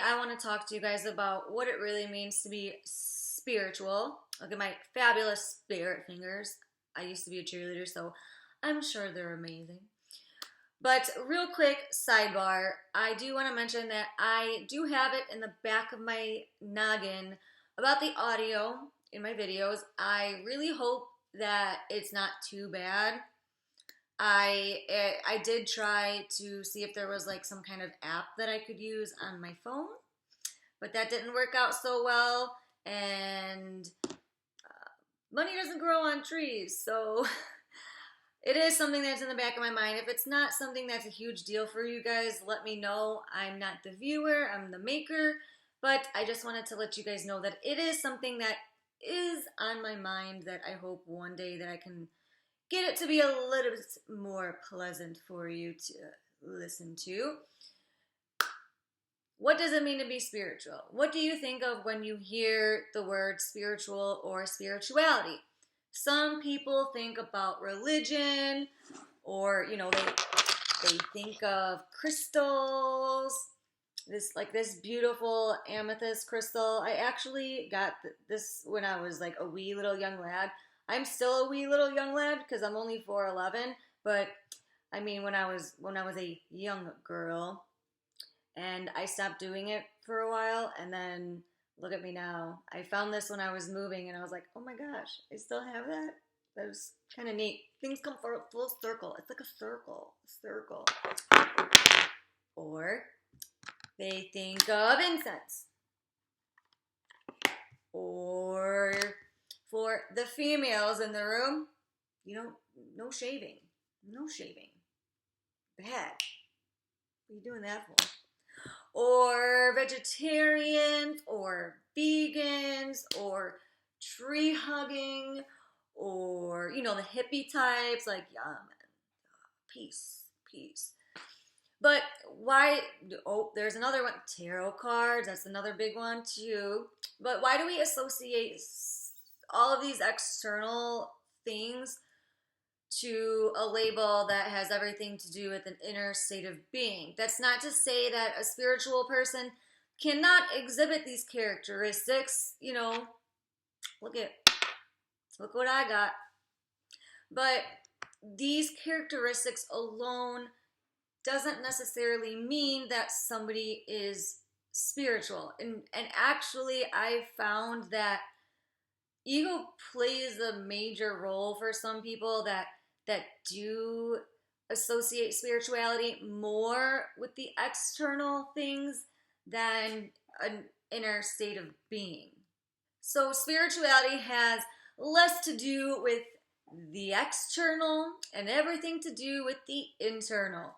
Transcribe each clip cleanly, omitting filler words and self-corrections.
I want to talk to you guys about what it really means to be spiritual. Look at my fabulous spirit fingers. I used to be a cheerleader, so I'm sure they're amazing. But real quick sidebar, I do want to mention that I do have it in the back of my noggin about the audio in my videos. I really hope that it's not too bad. I did try to see if there was like some kind of app that I could use on my phone, but that didn't work out so well, and money doesn't grow on trees, so it is something that's in the back of my mind. If it's not something that's a huge deal for you guys, let me know. I'm not the viewer, I'm the maker, but I just wanted to let you guys know that it is something that is on my mind that I hope one day that I can get it to be a little bit more pleasant for you to listen to. What does it mean to be spiritual? What do you think of when you hear the word spiritual or spirituality? Some people think about religion, or they think of crystals. This beautiful amethyst crystal. I actually got this when I was like a wee little young lad. I'm still a wee little young lad because I'm only 4'11", but I mean when I was a young girl, and I stopped doing it for a while, and then look at me now. I found this when I was moving, and I was like, oh my gosh, I still have that? That was kind of neat. Things come full circle. It's like a circle. Or they think of incense. Or for the females in the room, no shaving. No shaving. Bad. What are you doing that for? Or vegetarians, or vegans, or tree hugging, or, the hippie types, like, yeah, man, peace. But why, there's another one, tarot cards, that's another big one too. But why do we associate all of these external things to a label that has everything to do with an inner state of being? That's not to say that a spiritual person cannot exhibit these characteristics. Look what I got. But these characteristics alone doesn't necessarily mean that somebody is spiritual. And actually, I found that ego plays a major role for some people that do associate spirituality more with the external things than an inner state of being. So spirituality has less to do with the external and everything to do with the internal.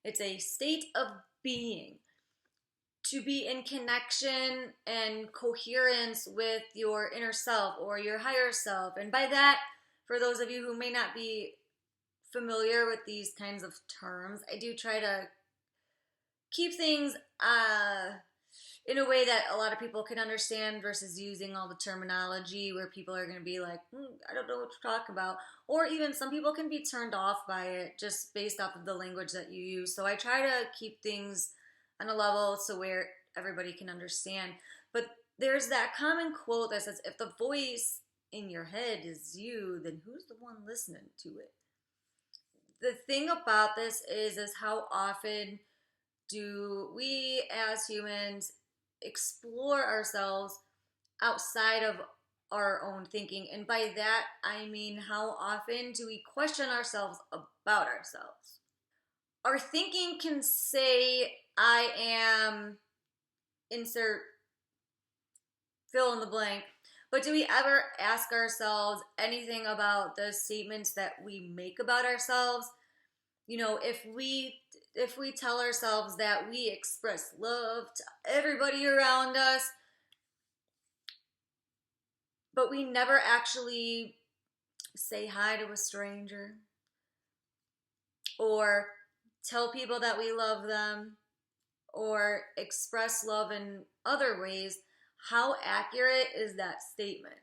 It's a state of being, to be in connection and coherence with your inner self or your higher self. And by that, for those of you who may not be familiar with these kinds of terms, I do try to keep things in a way that a lot of people can understand versus using all the terminology where people are going to be like, I don't know what to talk about. Or even some people can be turned off by it just based off of the language that you use. So I try to keep things on a level so where everybody can understand. But there's that common quote that says, if the voice in your head is you, then who's the one listening to it? The thing about this is how often do we as humans explore ourselves outside of our own thinking? And by that, I mean, how often do we question ourselves about ourselves? Our thinking can say, I am, insert fill in the blank, but do we ever ask ourselves anything about the statements that we make about ourselves? If we tell ourselves that we express love to everybody around us, but we never actually say hi to a stranger or tell people that we love them or express love in other ways, how accurate is that statement?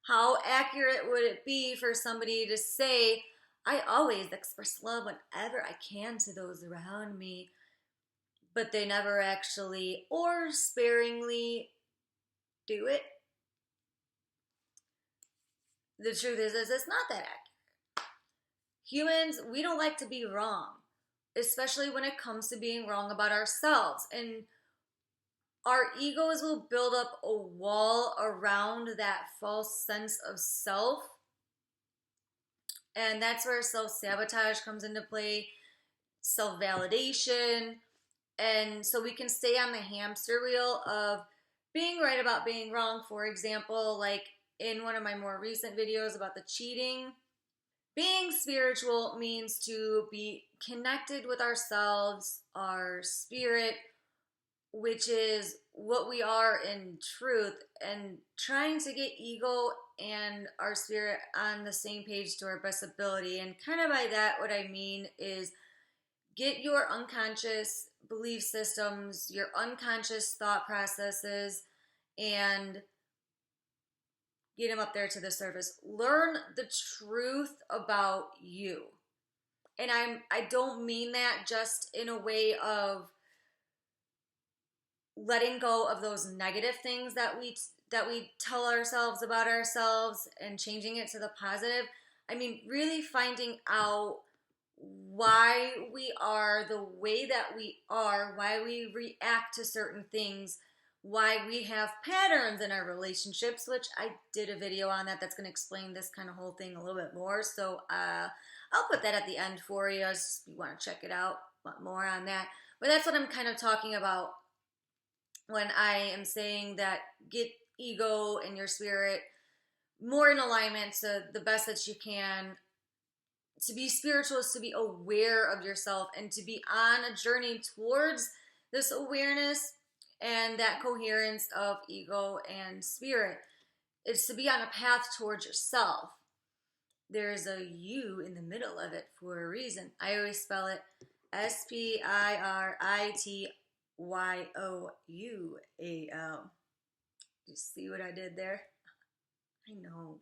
How accurate would it be for somebody to say, I always express love whenever I can to those around me? but they never actually or sparingly do it. The truth is it's not that accurate. Humans, we don't like to be wrong, especially when it comes to being wrong about ourselves. And our egos will build up a wall around that false sense of self. And that's where self-sabotage comes into play, self-validation. And so we can stay on the hamster wheel of being right about being wrong. For example, like in one of my more recent videos about the cheating, being spiritual means to be connected with ourselves, our spirit, which is what we are in truth, and trying to get ego and our spirit on the same page to our best ability. And kind of by that, what I mean is get your unconscious belief systems, your unconscious thought processes, and get them up there to the surface. Learn the truth about you. And I don't mean that just in a way of letting go of those negative things that we tell ourselves about ourselves and changing it to the positive. I mean, really finding out why we are the way that we are, why we react to certain things, why we have patterns in our relationships, which I did a video on that's going to explain this kind of whole thing a little bit more. So I'll put that at the end for you if you want to check it out, more on that. But that's what I'm kind of talking about when I am saying that get ego and your spirit more in alignment to the best that you can. To be spiritual is to be aware of yourself and to be on a journey towards this awareness and that coherence of ego and spirit. It's to be on a path towards yourself. There's a U in the middle of it for a reason. I always spell it SPIRITYOUAL. You see what I did there? I know.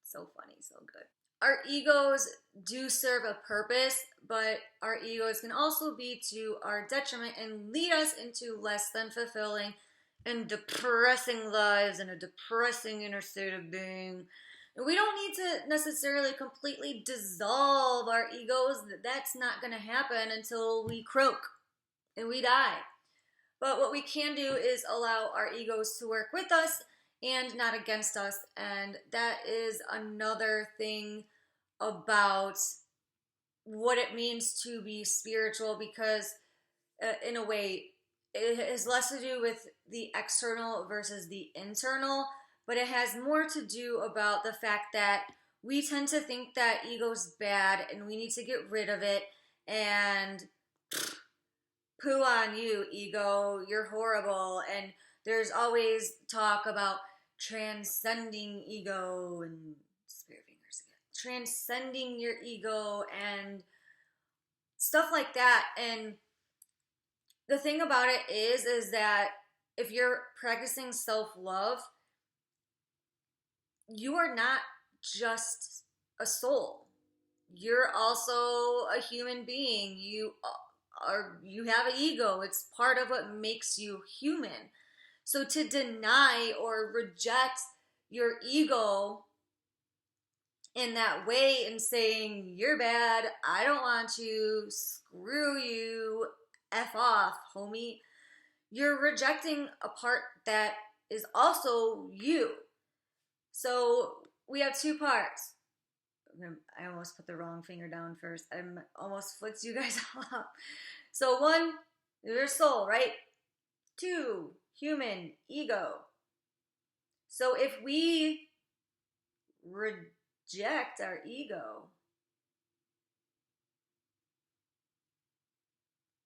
So funny, so good. Our egos do serve a purpose, but our egos can also be to our detriment and lead us into less than fulfilling and depressing lives and a depressing inner state of being. And we don't need to necessarily completely dissolve our egos. That's not going to happen until we croak and we die. But what we can do is allow our egos to work with us and not against us. And that is another thing about what it means to be spiritual, because in a way it has less to do with the external versus the internal, but it has more to do about the fact that we tend to think that ego's bad and we need to get rid of it, and poo on you, ego, you're horrible. And there's always talk about transcending ego and spirit fingers again. Transcending your ego and stuff like that. And the thing about it is that if you're practicing self-love, you are not just a soul. You're also a human being. You have an ego. It's part of what makes you human. So to deny or reject your ego in that way and saying, you're bad, I don't want you, screw you, F off, homie, you're rejecting a part that is also you. So we have two parts. I almost put the wrong finger down first. I almost flipped you guys off. So one, your soul, right? Two, human, ego. So if we reject our ego,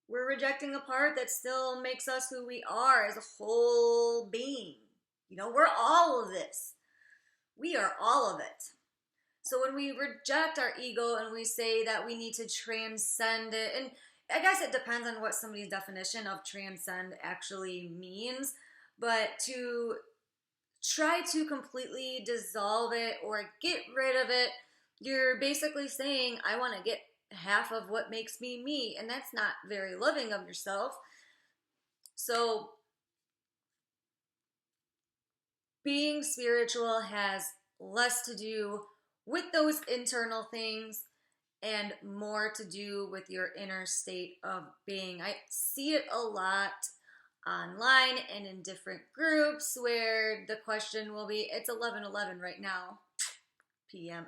we're rejecting a part that still makes us who we are as a whole being. You know, we're all of this. We are all of it. So when we reject our ego and we say that we need to transcend it, and I guess it depends on what somebody's definition of transcend actually means, but to try to completely dissolve it or get rid of it, you're basically saying, I want to get half of what makes me me, and that's not very loving of yourself. So being spiritual has less to do with those internal things and more to do with your inner state of being. I see it a lot online and in different groups where the question will be, it's 11:11 right now, p.m.,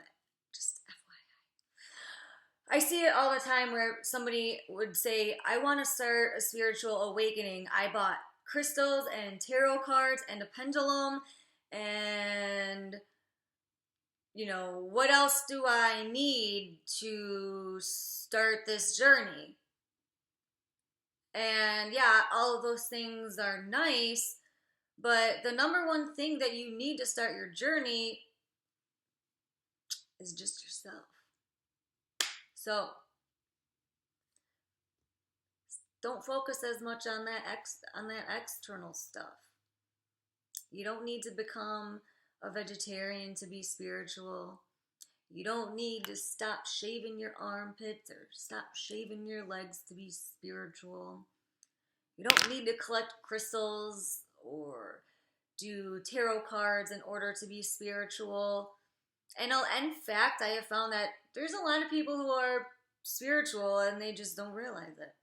just FYI. I see it all the time where somebody would say, I want to start a spiritual awakening. I bought crystals and tarot cards and a pendulum and what else do I need to start this journey? And yeah, all of those things are nice, but the number one thing that you need to start your journey is just yourself. So don't focus as much on that external stuff. You don't need to become a vegetarian to be spiritual. You don't need to stop shaving your armpits or stop shaving your legs to be spiritual. You don't need to collect crystals or do tarot cards in order to be spiritual. And in fact, I have found that there's a lot of people who are spiritual and they just don't realize it.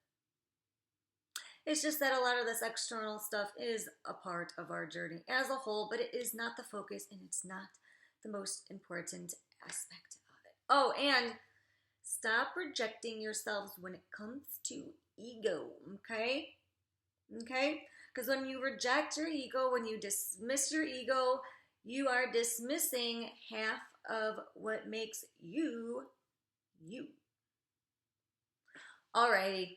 It's just that a lot of this external stuff is a part of our journey as a whole, but it is not the focus and it's not the most important aspect of it. Oh, and stop rejecting yourselves when it comes to ego, okay? Okay? Because when you reject your ego, when you dismiss your ego, you are dismissing half of what makes you, you. Alrighty.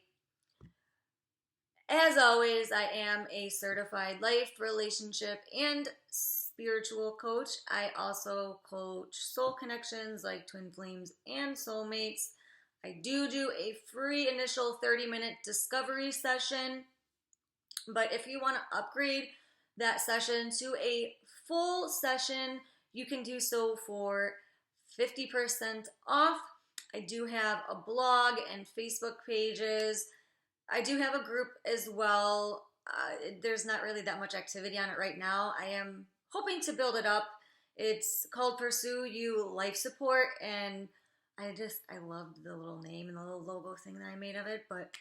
As always, I am a certified life, relationship, and spiritual coach. I also coach soul connections like twin flames and soulmates. I do a free initial 30-minute discovery session. But if you want to upgrade that session to a full session, you can do so for 50% off. I do have a blog and Facebook pages. I do have a group as well. There's not really that much activity on it right now. I am hoping to build it up. It's called Pursue You Life Support, and I loved the little name and the little logo thing that I made of it, but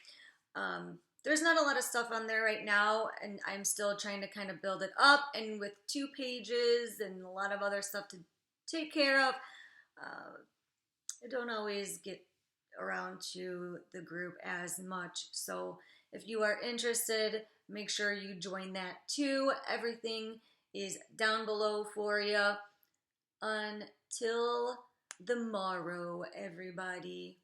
there's not a lot of stuff on there right now, and I'm still trying to kind of build it up, and with 2 pages and a lot of other stuff to take care of, I don't always get around to the group as much. So if you are interested, make sure you join that too. Everything is down below for you. Until tomorrow, everybody.